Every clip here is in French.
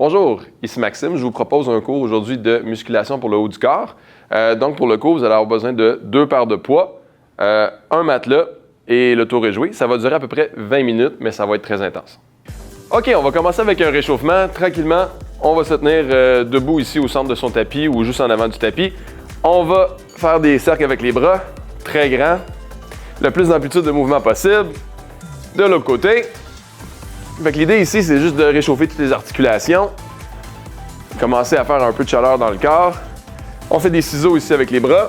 Bonjour, ici Maxime. Je vous propose un cours aujourd'hui de musculation pour le haut du corps. Donc pour le cours, vous allez avoir besoin de 2 paires de poids, un matelas et le tour est joué. Ça va durer à peu près 20 minutes, mais ça va être très intense. OK, on va commencer avec un réchauffement. Tranquillement, on va se tenir debout ici au centre de son tapis ou juste en avant du tapis. On va faire des cercles avec les bras, très grands. Le plus d'amplitude de mouvement possible. De l'autre côté. Fait que l'idée ici, c'est juste de réchauffer toutes les articulations. Commencer à faire un peu de chaleur dans le corps. On fait des ciseaux ici avec les bras.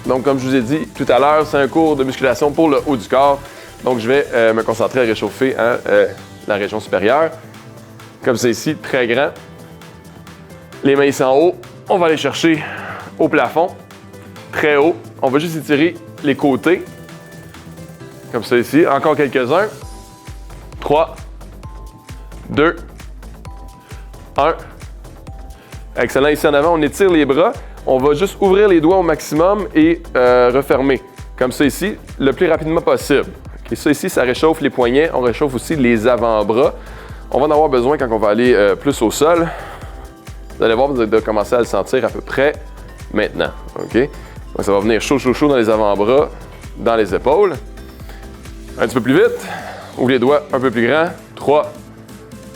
Donc, comme je vous ai dit tout à l'heure, c'est un cours de musculation pour le haut du corps. Donc, je vais me concentrer à réchauffer la région supérieure. Comme c'est ici, très grand. Les mains ici en haut. On va aller chercher au plafond. Très haut. On va juste étirer les côtés. Comme ça ici. Encore quelques-uns. 3, 2, 1. Excellent. Ici en avant, on étire les bras. On va juste ouvrir les doigts au maximum et refermer. Comme ça ici, le plus rapidement possible. Okay, ça ici, ça réchauffe les poignets. On réchauffe aussi les avant-bras. On va en avoir besoin quand on va aller plus au sol. Vous allez voir, vous allez commencer à le sentir à peu près maintenant. OK? Donc, ça va venir chaud, chaud, chaud dans les avant-bras, dans les épaules. Un petit peu plus vite. Ouvre les doigts un peu plus grands. 3,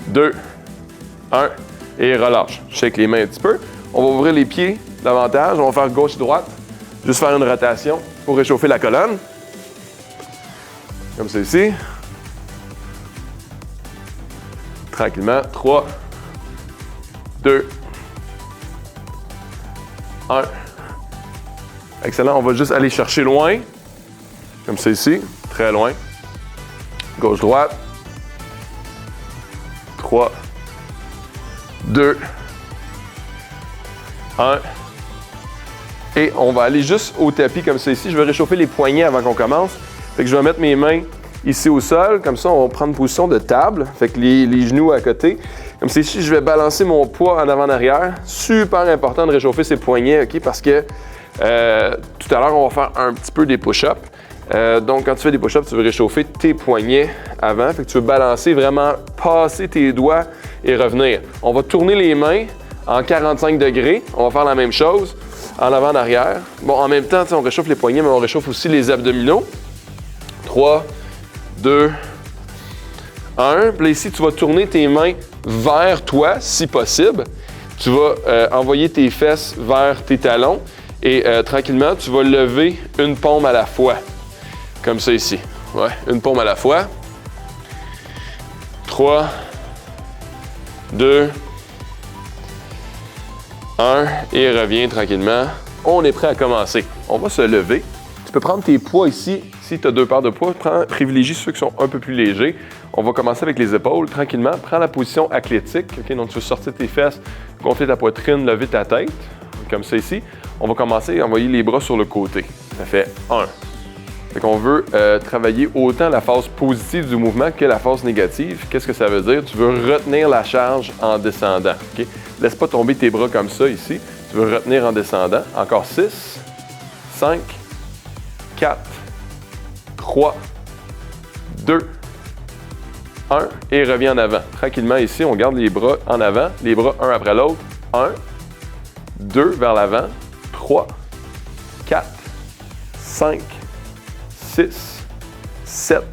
2, 1. Et relâche. Shake les mains un petit peu. On va ouvrir les pieds davantage. On va faire gauche-droite. Juste faire une rotation pour réchauffer la colonne. Comme ceci. Tranquillement. 3, 2, 1. Excellent. On va juste aller chercher loin. Comme ceci. Très loin. Gauche-droite. 3, 2, 1. Et on va aller juste au tapis comme ça ici. Je vais réchauffer les poignets avant qu'on commence. Fait que je vais mettre mes mains ici au sol. Comme ça, on va prendre position de table. Fait que les genoux à côté. Comme ça ici, je vais balancer mon poids en avant-arrière. Super important de réchauffer ses poignets, OK? Parce que tout à l'heure, on va faire un petit peu des push-ups. Donc, quand tu fais des push-ups, tu veux réchauffer tes poignets avant. Fait que tu veux balancer, vraiment passer tes doigts et revenir. On va tourner les mains en 45 degrés. On va faire la même chose en avant, en arrière. Bon, en même temps, on réchauffe les poignets, mais on réchauffe aussi les abdominaux. 3, 2, 1. Puis là, ici, tu vas tourner tes mains vers toi, si possible. Tu vas envoyer tes fesses vers tes talons et tranquillement, tu vas lever une paume à la fois. Comme ça ici. Ouais, une paume à la fois. 3, 2, 1. Et reviens tranquillement. On est prêt à commencer. On va se lever. Tu peux prendre tes poids ici. Si tu as 2 paires de poids, privilégie ceux qui sont un peu plus légers. On va commencer avec les épaules tranquillement. Prends la position athlétique. Okay? Donc, tu veux sortir tes fesses, gonfler ta poitrine, lever ta tête. Comme ça ici. On va commencer à envoyer les bras sur le côté. Ça fait 1. Fait qu'on veut travailler autant la phase positive du mouvement que la phase négative. Qu'est-ce que ça veut dire? Tu veux retenir la charge en descendant. Okay? Laisse pas tomber tes bras comme ça ici. Tu veux retenir en descendant. Encore 6, 5, 4, 3, 2, 1 et reviens en avant. Tranquillement ici, on garde les bras en avant, les bras un après l'autre. 1, 2 vers l'avant, 3, 4, 5, 6, 7,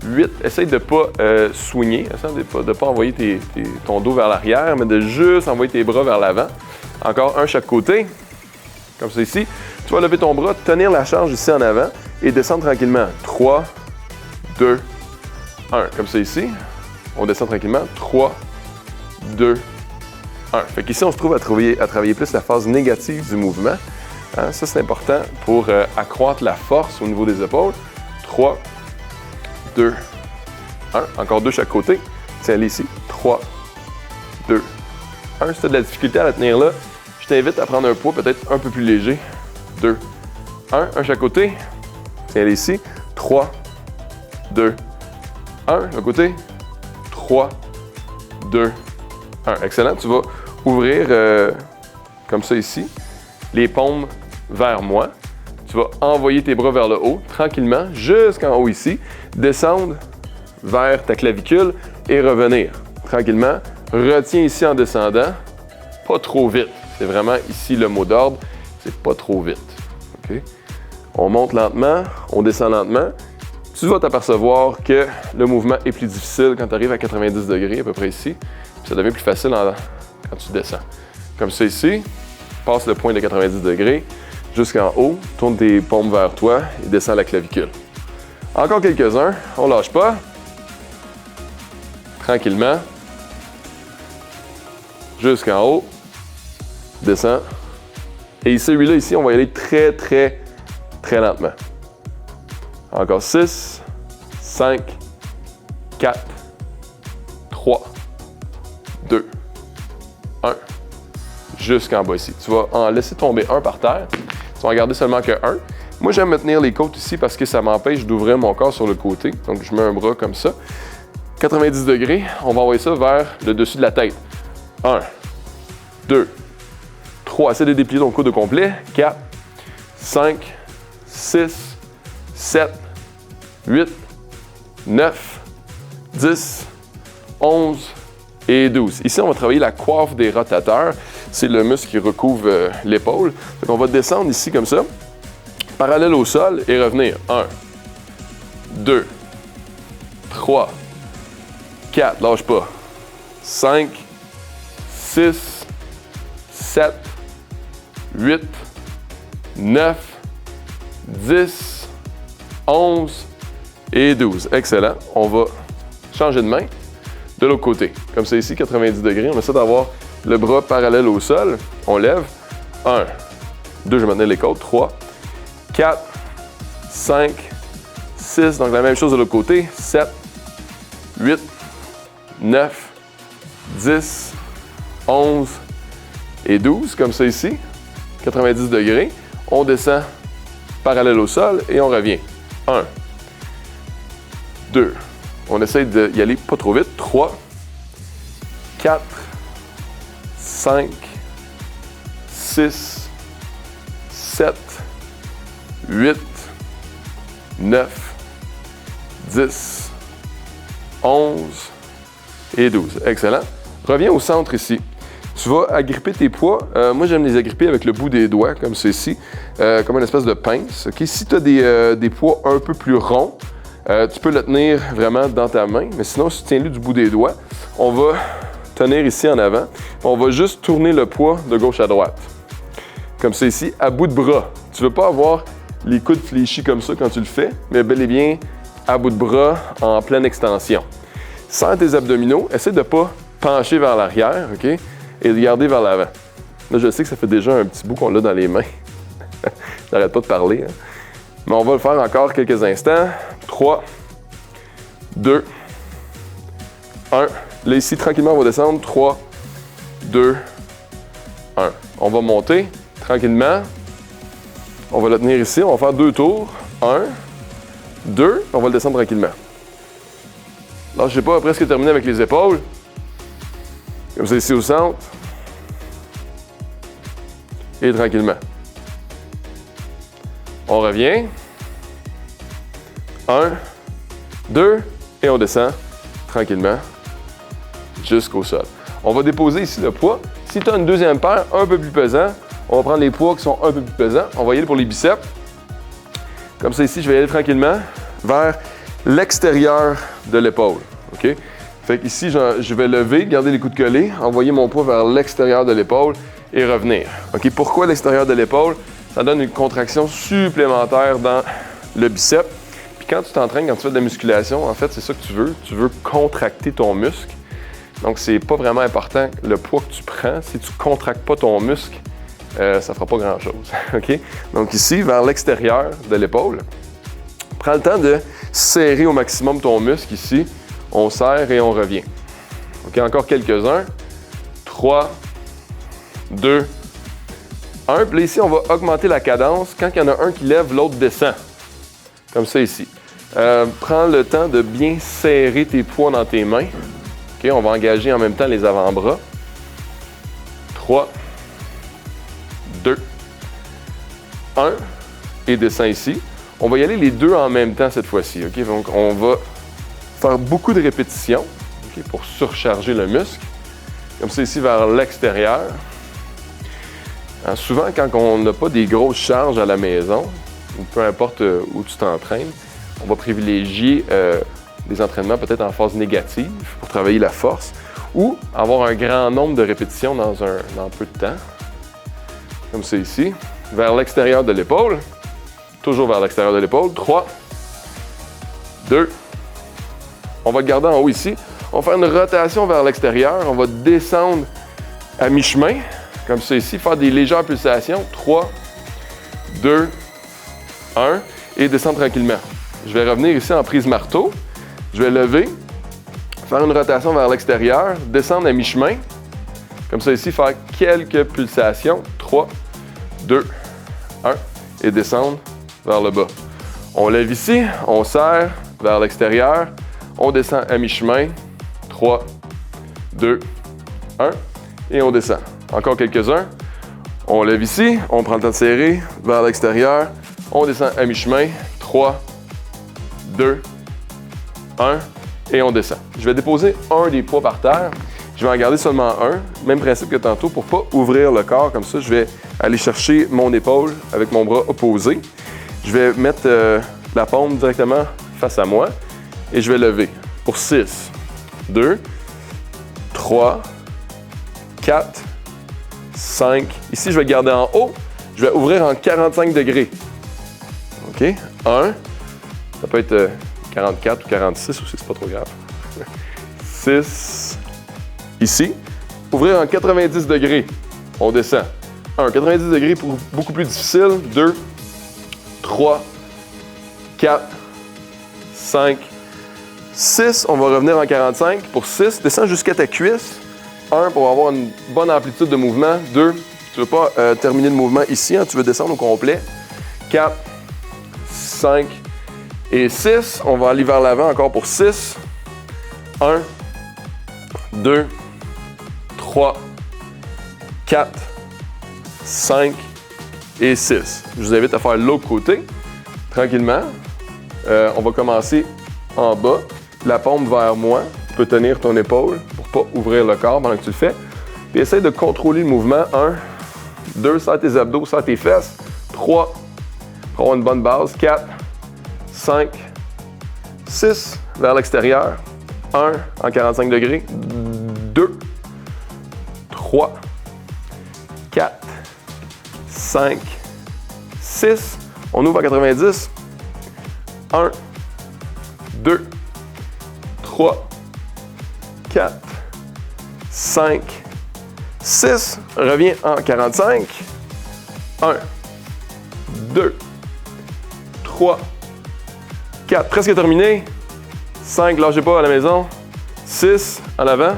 8. Essaye de ne pas soigner, essaye de ne pas envoyer ton dos vers l'arrière, mais de juste envoyer tes bras vers l'avant. Encore un chaque côté, comme ça ici. Tu vas lever ton bras, tenir la charge ici en avant et descendre tranquillement. 3, 2, 1. Comme ça ici. On descend tranquillement. 3, 2, 1. Fait qu'ici, on se trouve à travailler plus la phase négative du mouvement. Hein? Ça, c'est important pour accroître la force au niveau des épaules. 3, 2, 1. Encore 2 chaque côté. Tiens-les ici. 3, 2, 1. Si tu as de la difficulté à la tenir là, je t'invite à prendre un poids peut-être un peu plus léger. 2, 1. Un chaque côté. Tiens-les ici. 3, 2, 1. Le côté. 3, 2, 1. Excellent. Tu vas ouvrir comme ça ici. Les paumes vers moi. Tu vas envoyer tes bras vers le haut, tranquillement, jusqu'en haut ici. Descendre vers ta clavicule et revenir tranquillement Retiens ici en descendant. Pas trop vite. C'est vraiment ici le mot d'ordre. C'est pas trop vite. OK? On monte lentement, on descend lentement. Tu vas t'apercevoir que le mouvement est plus difficile quand tu arrives à 90 degrés, à peu près ici. Puis ça devient plus facile quand tu descends. Comme ça ici, passe le point de 90 degrés jusqu'en haut, tourne tes paumes vers toi et descends la clavicule. Encore quelques-uns, on lâche pas. Tranquillement. Jusqu'en haut. Descends. Et celui-là ici, on va y aller très, très, très lentement. Encore 6, 5, 4, 3, 2, 1. Jusqu'en bas ici. Tu vas en laisser tomber un par terre. Tu vas en garder seulement que un. Moi, j'aime me tenir les côtes ici parce que ça m'empêche d'ouvrir mon corps sur le côté. Donc, je mets un bras comme ça. 90 degrés, on va envoyer ça vers le dessus de la tête. 1, 2, 3. Essaie de déplier ton coude au complet. 4, 5, 6, 7, 8, 9, 10, 11 et 12. Ici, on va travailler la coiffe des rotateurs. C'est le muscle qui recouvre l'épaule. On va descendre ici comme ça, parallèle au sol et revenir. 1, 2, 3, 4, lâche pas. 5, 6, 7, 8, 9, 10, 11 et 12. Excellent. On va changer de main de l'autre côté. Comme ça ici, 90 degrés. On essaie d'avoir le bras parallèle au sol. On lève. 1, 2, je vais maintenir les côtes. 3, 4, 5, 6. Donc la même chose de l'autre côté. 7, 8, 9, 10, 11 et 12. Comme ça ici. 90 degrés. On descend parallèle au sol et on revient. 1, 2. On essaie d'y aller pas trop vite. 3, 4, 5, 6, 7, 8, 9, 10, 11 et 12. Excellent. Reviens au centre ici. Tu vas agripper tes poids. Moi, j'aime les agripper avec le bout des doigts, comme ceci, comme une espèce de pince. Okay? Si tu as des poids un peu plus ronds, tu peux le tenir vraiment dans ta main, mais sinon, si tu tiens-le du bout des doigts, on va tenir ici en avant. On va juste tourner le poids de gauche à droite. Comme ça ici, à bout de bras. Tu ne veux pas avoir les coudes fléchis comme ça quand tu le fais, mais bel et bien à bout de bras, en pleine extension. Sens tes abdominaux, essaie de ne pas pencher vers l'arrière, OK? Et de garder vers l'avant. Là, je sais que ça fait déjà un petit bout qu'on l'a dans les mains. J'arrête pas de parler. Hein? Mais on va le faire encore quelques instants. 3, 2, 1. Là, ici, tranquillement, on va descendre. 3, 2, 1. On va monter tranquillement. On va le tenir ici. On va faire 2 tours. 1, 2. On va le descendre tranquillement. Là, je sais pas, presque terminé avec les épaules. Comme ça, ici au centre. Et tranquillement. On revient. 1, 2, et on descend tranquillement jusqu'au sol. On va déposer ici le poids. Si tu as une deuxième paire un peu plus pesant, on va prendre les poids qui sont un peu plus pesants. On va y aller pour les biceps. Comme ça, ici, je vais y aller tranquillement vers l'extérieur de l'épaule. OK? Fait qu'ici, je vais lever, garder les coudes collés, envoyer mon poids vers l'extérieur de l'épaule et revenir. OK? Pourquoi l'extérieur de l'épaule? Ça donne une contraction supplémentaire dans le biceps. Puis quand tu t'entraînes, quand tu fais de la musculation, en fait, c'est ça que tu veux. Tu veux contracter ton muscle. Donc, c'est pas vraiment important le poids que tu prends. Si tu ne contractes pas ton muscle, ça ne fera pas grand-chose. OK? Donc ici, vers l'extérieur de l'épaule, prends le temps de serrer au maximum ton muscle ici. On serre et on revient. OK, encore quelques-uns. 3, 2, 1. Puis là, ici, on va augmenter la cadence. Quand il y en a un qui lève, l'autre descend. Comme ça ici. Prends le temps de bien serrer tes poids dans tes mains. OK, on va engager en même temps les avant-bras. 3, 2, 1. Et descend ici. On va y aller les deux en même temps cette fois-ci. OK, donc on va faire beaucoup de répétitions, OK, pour surcharger le muscle. comme ça ici vers l'extérieur. Souvent, quand on n'a pas des grosses charges à la maison, ou peu importe où tu t'entraînes, on va privilégier des entraînements peut-être en phase négative pour travailler la force ou avoir un grand nombre de répétitions dans peu de temps, comme ça ici, vers l'extérieur de l'épaule, toujours vers l'extérieur de l'épaule, 3, 2, on va le garder en haut ici, on va faire une rotation vers l'extérieur, on va descendre à mi-chemin, comme ça ici, faire des légères pulsations, 3, 2, 1, et descendre tranquillement. Je vais revenir ici en prise marteau, je vais lever, faire une rotation vers l'extérieur, descendre à mi-chemin, comme ça ici, faire quelques pulsations, 3, 2, 1, et descendre vers le bas. On lève ici, on serre vers l'extérieur, on descend à mi-chemin, 3, 2, 1, et on descend. Encore quelques-uns. On lève ici, on prend le temps de serrer vers l'extérieur, on descend à mi-chemin, 3, 2, 1, et on descend. Je vais déposer un des poids par terre. Je vais en garder seulement un. Même principe que tantôt, pour ne pas ouvrir le corps comme ça, je vais aller chercher mon épaule avec mon bras opposé. Je vais mettre la paume directement face à moi et je vais lever pour 6, 2, 3, 4, 5. Ici, je vais garder en haut. Je vais ouvrir en 45 degrés. OK? 1. Ça peut être 44 ou 46 aussi, c'est pas trop grave. 6. Ici. Ouvrir en 90 degrés. On descend. 1. 90 degrés pour beaucoup plus difficile. 2. 3. 4. 5. 6. On va revenir en 45 pour 6. Descends jusqu'à ta cuisse. 1 pour avoir une bonne amplitude de mouvement. 2. Tu ne veux pas terminer le mouvement ici. Tu veux descendre au complet. 4. 5. Et 6, on va aller vers l'avant encore pour 6. 1, 2, 3, 4, 5 et 6. Je vous invite à faire l'autre côté, tranquillement. On va commencer en bas, la paume vers moi. Tu peux tenir ton épaule pour ne pas ouvrir le corps pendant que tu le fais. Puis essaye de contrôler le mouvement. 1, 2, serre tes abdos, serre tes fesses. 3, pour avoir une bonne base. 4, 5, 6, vers l'extérieur. 1 en 45 degrés. 2, 3, 4, 5, 6. On ouvre à 90. 1, 2, 3, 4, 5, 6. Reviens en 45. 1, 2, 3, 4. Presque terminé. 5, lâchez pas à la maison. 6, en avant.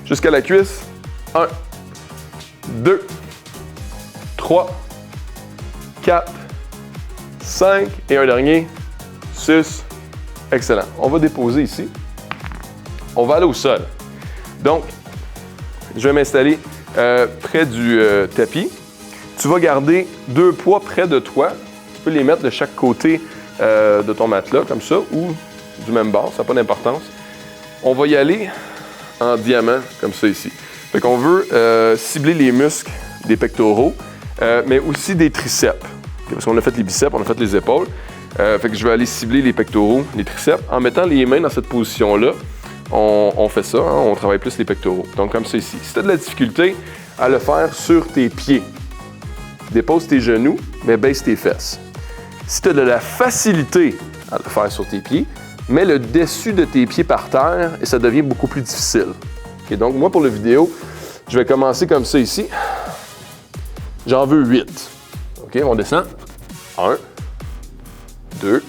Jusqu'à la cuisse. 1, 2, 3, 4, 5. Et un dernier. 6. Excellent. On va déposer ici. On va aller au sol. Donc, je vais m'installer près du tapis. Tu vas garder 2 poids près de toi. Tu peux les mettre de chaque côté de ton matelas, comme ça, ou du même bord, ça n'a pas d'importance. On va y aller en diamant, comme ça ici. Fait qu'on veut cibler les muscles des pectoraux, mais aussi des triceps. Parce qu'on a fait les biceps, on a fait les épaules. Fait que je vais aller cibler les pectoraux, les triceps. En mettant les mains dans cette position-là, on fait ça, hein, on travaille plus les pectoraux. Donc, comme ça ici. Si tu as de la difficulté à le faire sur tes pieds, dépose tes genoux, mais baisse tes fesses. Si tu as de la facilité à le faire sur tes pieds, mets le dessus de tes pieds par terre et ça devient beaucoup plus difficile. Okay, donc, moi, pour la vidéo, je vais commencer comme ça ici. J'en veux 8. OK, on descend. 1, 2,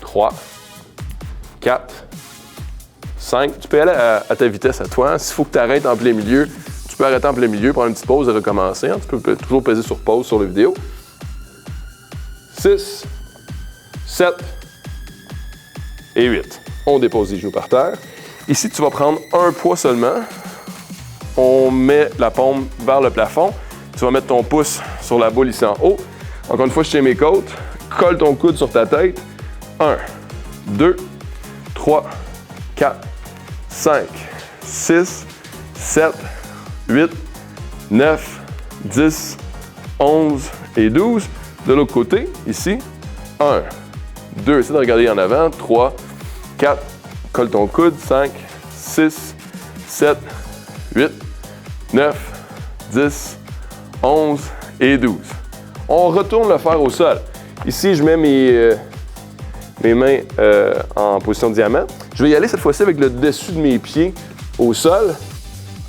3, 4, 5. Tu peux aller à ta vitesse à toi. S'il faut que tu arrêtes en plein milieu, tu peux arrêter en plein milieu, prendre une petite pause et recommencer. Hein. Tu peux toujours peser sur pause sur la vidéo. 6, 7 et 8. On dépose les genoux par terre. Ici, tu vas prendre un poids seulement. On met la paume vers le plafond. Tu vas mettre ton pouce sur la boule ici en haut. Encore une fois, je tiens mes côtes. Colle ton coude sur ta tête. 1, 2, 3, 4, 5, 6, 7, 8, 9, 10, 11 et 12. De l'autre côté, ici, 1, 2, essaie de regarder en avant, 3, 4, colle ton coude, 5, 6, 7, 8, 9, 10, 11 et 12. On retourne le faire au sol. Ici, je mets mes mains en position de diamant. Je vais y aller cette fois-ci avec le dessus de mes pieds au sol.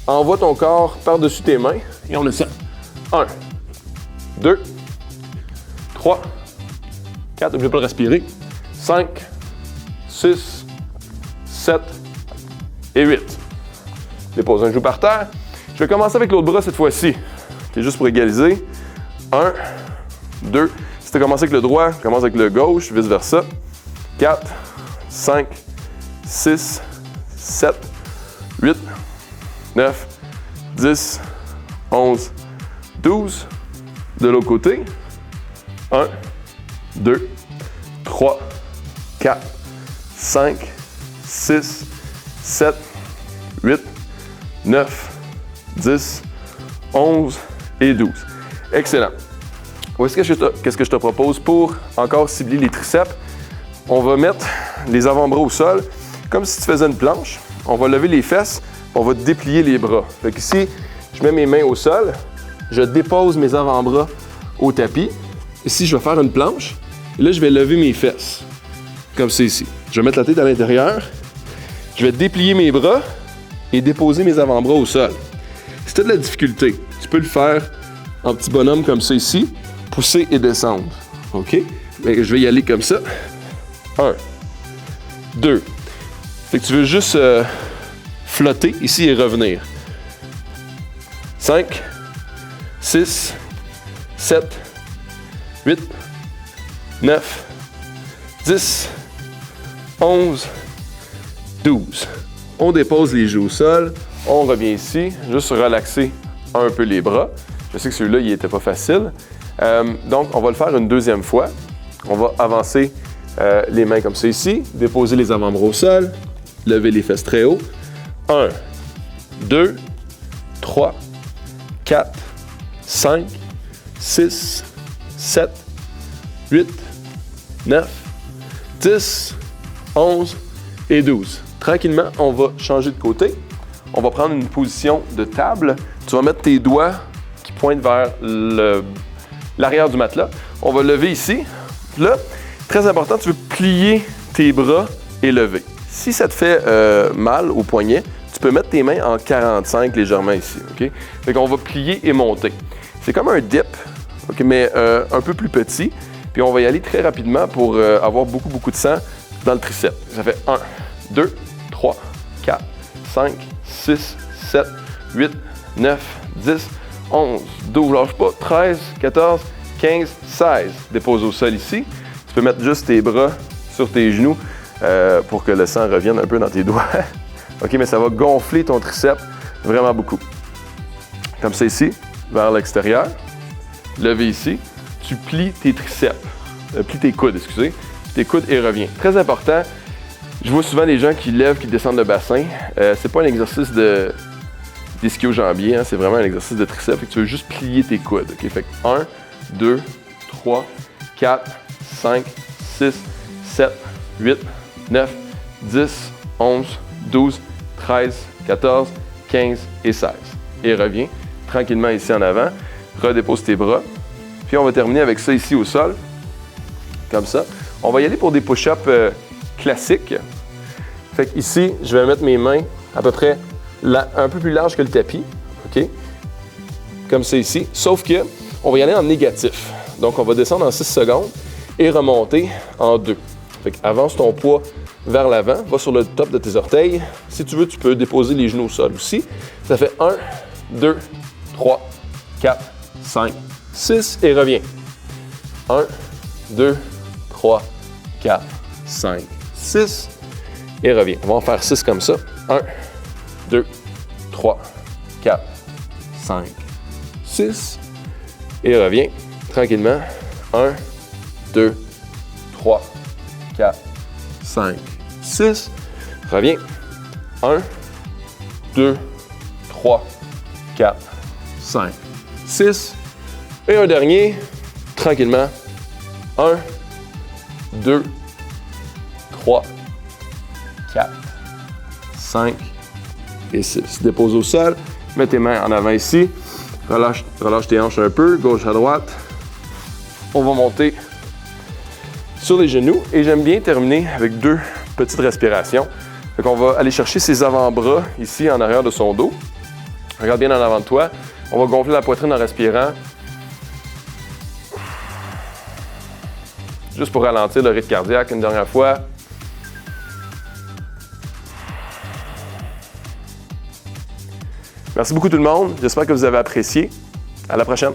Envoie ton corps par-dessus tes mains et on descend. 1, 2, 3, 4, n'oubliez pas de respirer. 5, 6, 7 et 8. Dépose un genou par terre. Je vais commencer avec l'autre bras cette fois-ci. C'est juste pour égaliser. 1, 2. Si tu as commencé avec le droit, commence avec le gauche, vice-versa. 4, 5, 6, 7, 8, 9, 10, 11, 12. De l'autre côté. 1, 2, 3, 4, 5, 6, 7, 8, 9, 10, 11 et 12. Excellent. Qu'est-ce que je te propose pour encore cibler les triceps? On va mettre les avant-bras au sol, comme si tu faisais une planche. On va lever les fesses, on va déplier les bras. Fait qu'ici, je mets mes mains au sol, je dépose mes avant-bras au tapis. Ici, je vais faire une planche. Et là, je vais lever mes fesses, comme c'est ici. Je vais mettre la tête à l'intérieur. Je vais déplier mes bras et déposer mes avant-bras au sol. Si tu as de la difficulté, tu peux le faire en petit bonhomme comme ça ici, pousser et descendre. OK? Mais je vais y aller comme ça. 1, 2. Fait que tu veux juste flotter ici et revenir. 5, 6, 7, 8, 9, 10, 11, 12. On dépose les genoux au sol. On revient ici, juste relaxer un peu les bras. Je sais que celui-là, il n'était pas facile. Donc, on va le faire une deuxième fois. On va avancer les mains comme ça ici, déposer les avant-bras au sol, lever les fesses très haut. 1, 2, 3, 4, 5, 6, 7, 8, 9, 10, 11 et 12. Tranquillement, on va changer de côté. On va prendre une position de table. Tu vas mettre tes doigts qui pointent vers l'arrière du matelas. On va lever ici. Là, très important, tu veux plier tes bras et lever. Si ça te fait mal au poignet, tu peux mettre tes mains en 45 légèrement ici. OK? Fait qu'on va plier et monter. C'est comme un dip, okay, mais un peu plus petit. Puis on va y aller très rapidement pour avoir beaucoup de sang dans le triceps. Ça fait 1, 2, 3, 4, 5, 6, 7, 8, 9, 10, 11, 12, lâche pas, 13, 14, 15, 16. Dépose au sol ici. Tu peux mettre juste tes bras sur tes genoux pour que le sang revienne un peu dans tes doigts. OK, mais ça va gonfler ton triceps vraiment beaucoup. Comme ça ici, vers l'extérieur. Levé ici. Tu plies tes triceps. Plies tes coudes, excusez. Tes coudes et reviens. Très important. Je vois souvent des gens qui lèvent, qui descendent le bassin. C'est pas un exercice d'ischio-jambier, hein, c'est vraiment un exercice de triceps. Fait que tu veux juste plier tes coudes. Okay? Fait que 1, 2, 3, 4, 5, 6, 7, 8, 9, 10, 11, 12, 13, 14, 15 et 16. Et reviens tranquillement ici en avant. Redépose tes bras. Puis on va terminer avec ça ici au sol. Comme ça. On va y aller pour des push-ups classiques. Fait que ici, je vais mettre mes mains à peu près un peu plus large que le tapis. OK? Comme ça ici. Sauf que on va y aller en négatif. Donc, on va descendre en 6 secondes et remonter en 2. Fait que avance ton poids vers l'avant, va sur le top de tes orteils. Si tu veux, tu peux déposer les genoux au sol aussi. Ça fait 1, 2, 3, 4, 5, 6 et reviens. 1, 2, 3, 4, 5, 6 et reviens. On va en faire 6 comme ça. 1, 2, 3, 4, 5, 6 et reviens. Tranquillement. 1, 2, 3, 4, 5, 6. Reviens. 1, 2, 3, 4, 5, 6. Et un dernier, tranquillement. 1, 2, 3, 4, 5 et 6. Dépose au sol. Mets tes mains en avant ici. Relâche tes hanches un peu, gauche à droite. On va monter sur les genoux et j'aime bien terminer avec 2 petites respirations. Donc on va aller chercher ses avant-bras ici en arrière de son dos. Regarde bien en avant de toi. On va gonfler la poitrine en respirant. Juste pour ralentir le rythme cardiaque une dernière fois. Merci beaucoup tout le monde. J'espère que vous avez apprécié. À la prochaine.